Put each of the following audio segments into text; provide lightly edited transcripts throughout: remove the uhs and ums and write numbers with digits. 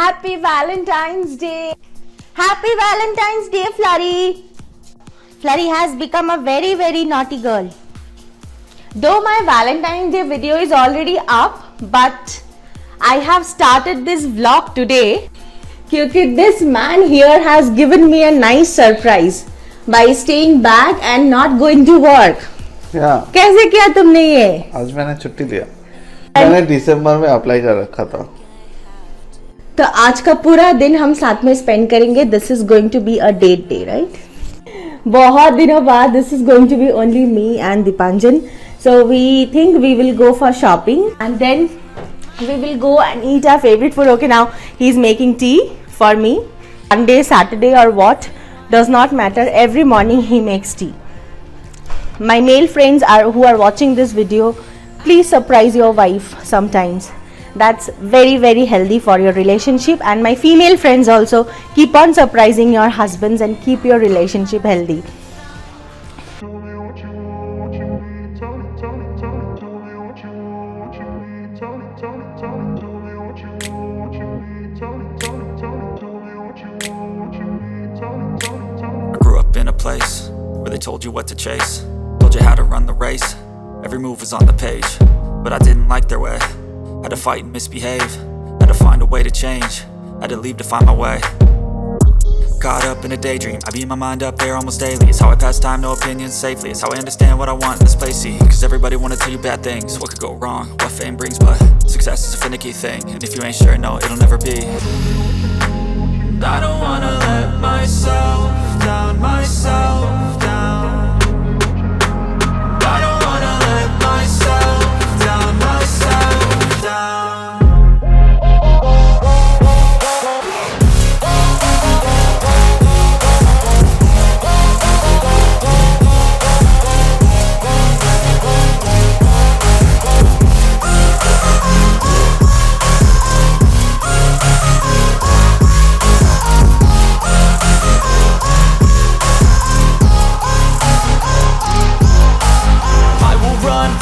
Happy Valentine's Day! Happy Valentine's Day, Flurry! Flurry has become a very, very naughty girl. Though my Valentine's Day video is already up, but I have started this vlog today because this man here has given me a nice surprise by staying back and not going to work. Yeah. कैसे किया तुमने ये? आज मैंने छुट्टी लिया. मैंने दिसंबर में अप्लाई कर रखा था. तो आज का पूरा दिन हम साथ में स्पेंड करेंगे. This is going to be a date day, right? बहुत दिनों बाद this is going to be only me and Dipanjan. So we think we will go for shopping and then we will go and eat our favorite food. Okay, now he's making tea for me. Sunday, Saturday or what, does not matter. Every morning he makes tea. My male friends who are watching this video, please surprise your wife sometimes. That's very, very healthy for your relationship. And my female friends also, keep on surprising your husbands and keep your relationship healthy. Place where they told you what to chase, told you how to run the race. Every move was on the page, but I didn't like their way. Had to fight and misbehave, had to find a way to change, had to leave to find my way. Caught up in a daydream, I beat my mind up there almost daily. It's how I pass time, no opinions safely. It's how I understand what I want in this place, see. Cause everybody wanna tell you bad things, what could go wrong, what fame brings. But success is a finicky thing, and if you ain't sure, no, it'll never be. I don't wanna let myself down, myself down. I don't wanna let myself down, myself down.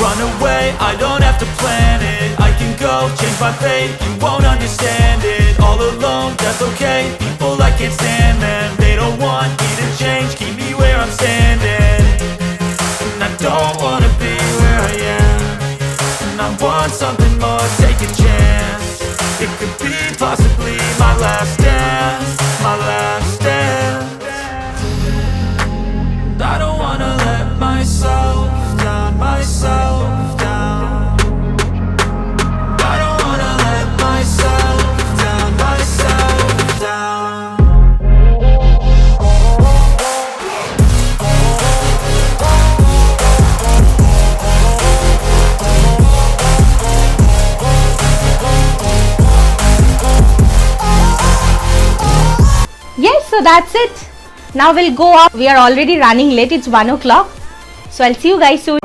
Run away, I don't have to plan it. I can go, change my fate, you won't understand it. All alone, that's okay, people I can't stand them. They don't want me to change, keep me where I'm standing. And I don't wanna be where I am, and I want something more, take a chance. It could be possibly my last dance, my last dance. I don't wanna let myself down, myself down. I don't wanna let myself down, myself down. Yes, so that's it. Now we'll go up. We are already running late. It's 1 o'clock. So I'll see you guys soon.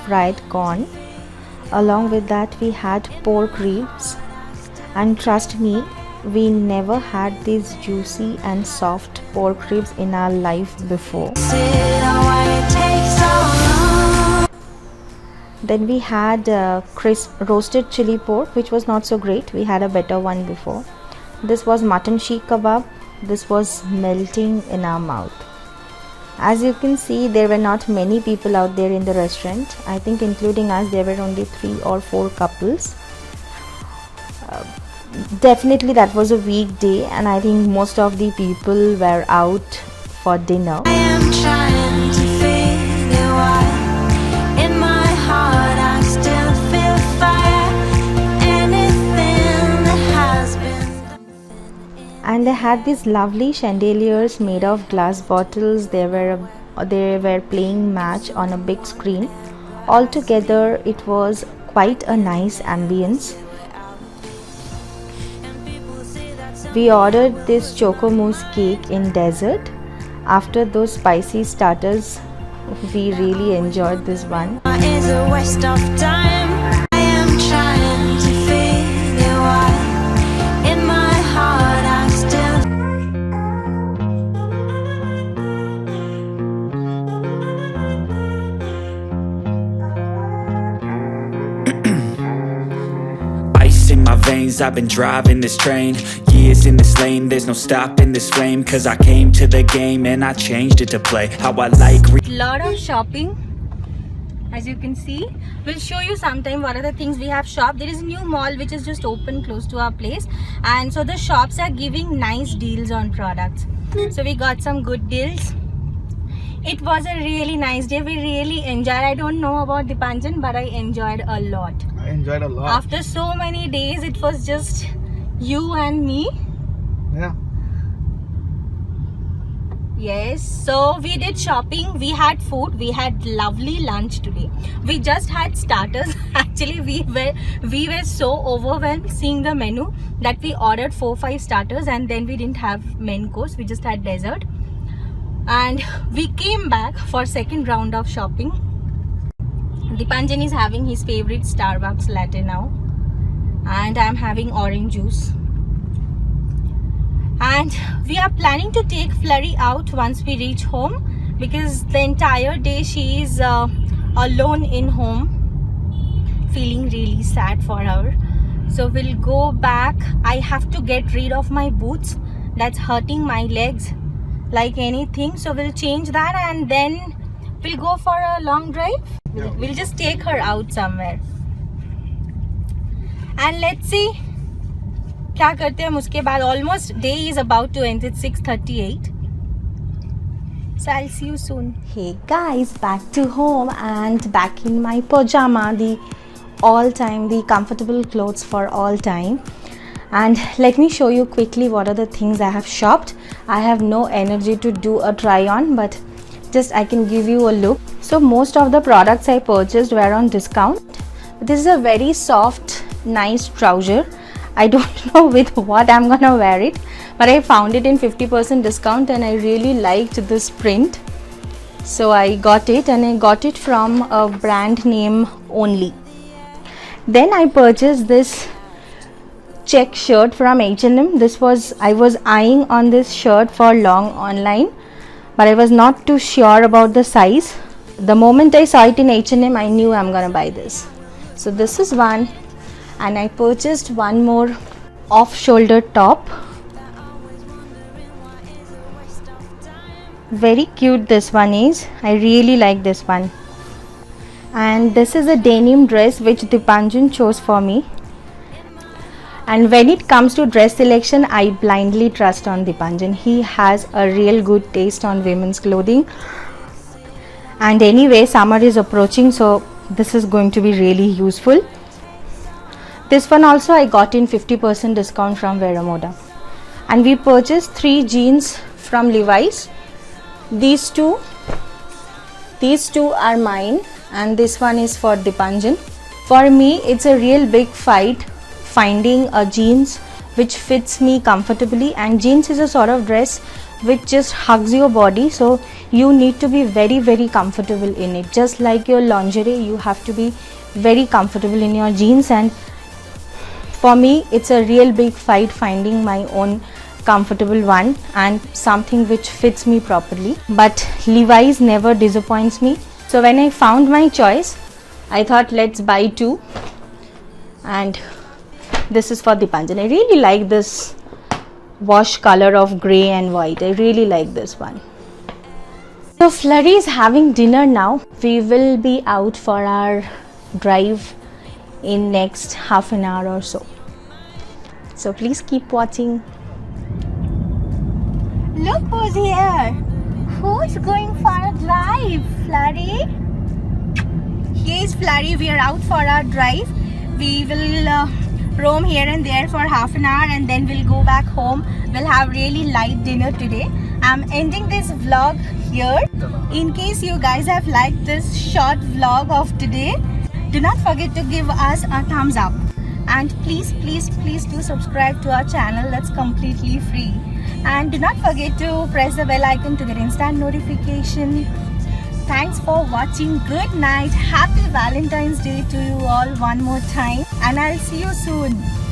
Fried corn. Along with that we had pork ribs, and trust me, we never had these juicy and soft pork ribs in our life before. Then we had crisp roasted chili pork, which was not so great. We had a better one before. This was mutton sheikh kebab. This was melting in our mouth. As you can see, there were not many people out there in the restaurant. I think including us, there were only 3 or 4 couples. Definitely that was a weekday, and I think most of the people were out for dinner. I am trying to figure why in my heart I still feel fire. Anything that has been. And they had these lovely chandeliers made of glass bottles. They were playing match on a big screen. Altogether, it was quite a nice ambience. We ordered this choco mousse cake in dessert. After those spicy starters, we really enjoyed this one. Is a waste of time. I am trying to figure why in my heart I still Ice in my veins, I've been driving this train. Years in this lane, there's no stopping this flame. Cause I came to the game and I changed it to play how I like. Lot of shopping, as you can see. We'll show you sometime what are the things we have shopped. There is a new mall which is just open close to our place, and so the shops are giving nice deals on products. So we got some good deals. It was a really nice day. We really enjoyed. I don't know about Dipanjan, but I enjoyed a lot. I enjoyed a lot. After so many days, it was just you and me. Yeah. Yes, so we did shopping, we had food, we had lovely lunch today. We just had starters. Actually, we were so overwhelmed seeing the menu that we ordered 4-5 starters, and then we didn't have main course, we just had dessert. And we came back for second round of shopping. Dipanjan is having his favorite Starbucks latte now, and I'm having orange juice. And we are planning to take Flurry out once we reach home, because the entire day she is alone in home, feeling really sad for her. So we'll go back. I have to get rid of my boots, that's hurting my legs like anything. So we'll change that and then we'll go for a long drive. We'll just take her out somewhere and let's see क्या करते हैं उसके बाद. Almost day is about to end. It's 6:38. So I'll see you soon. Hey guys, back to home and back in my pajama, the comfortable clothes for all time. And let me show you quickly what are the things I have shopped. I have no energy to do a try on, but just I can give you a look. So most of the products I purchased were on discount. This is a very soft, nice trouser. I don't know with what I'm gonna wear it, but I found it in 50% discount and I really liked this print. So I got it, and I got it from a brand name Only. Then I purchased this check shirt from H&M. I was eyeing on this shirt for long online, but I was not too sure about the size. The moment I saw it in H&M, I knew I'm gonna buy this. So this is one, and I purchased one more off-shoulder top. Very cute this one is. I really like this one. And this is a denim dress which Dipanjan chose for me. And when it comes to dress selection, I blindly trust on Dipanjan. He has a real good taste on women's clothing. And anyway, summer is approaching, so this is going to be really useful. This one also I got in 50% discount from Veramoda. And we purchased 3 jeans from Levi's. These two are mine, and this one is for Dipanjan. For me, it's a real big fight finding a jeans which fits me comfortably, and jeans is a sort of dress which just hugs your body, so you need to be very, very comfortable in it. Just like your lingerie, you have to be very comfortable in your jeans, and for me it's a real big fight finding my own comfortable one and something which fits me properly. But Levi's never disappoints me. So when I found my choice, I thought let's buy 2, and this is for Dipanjan. I really like this wash color of grey and white. I really like this one. So Flurry is having dinner now. We will be out for our drive in next half an hour or so. So please keep watching. Look who's here. Who's going for a drive? Flurry? Here is Flurry. We are out for our drive. We will roam here and there for half an hour and then we'll go back home. We'll have really light dinner today. I'm ending this vlog here. In case you guys have liked this short vlog of today, do not forget to give us a thumbs up. and please do subscribe to our channel. That's completely free, and do not forget to press the bell icon to get instant notification. Thanks for watching. Good night. Happy Valentine's Day to you all one more time, and I'll see you soon.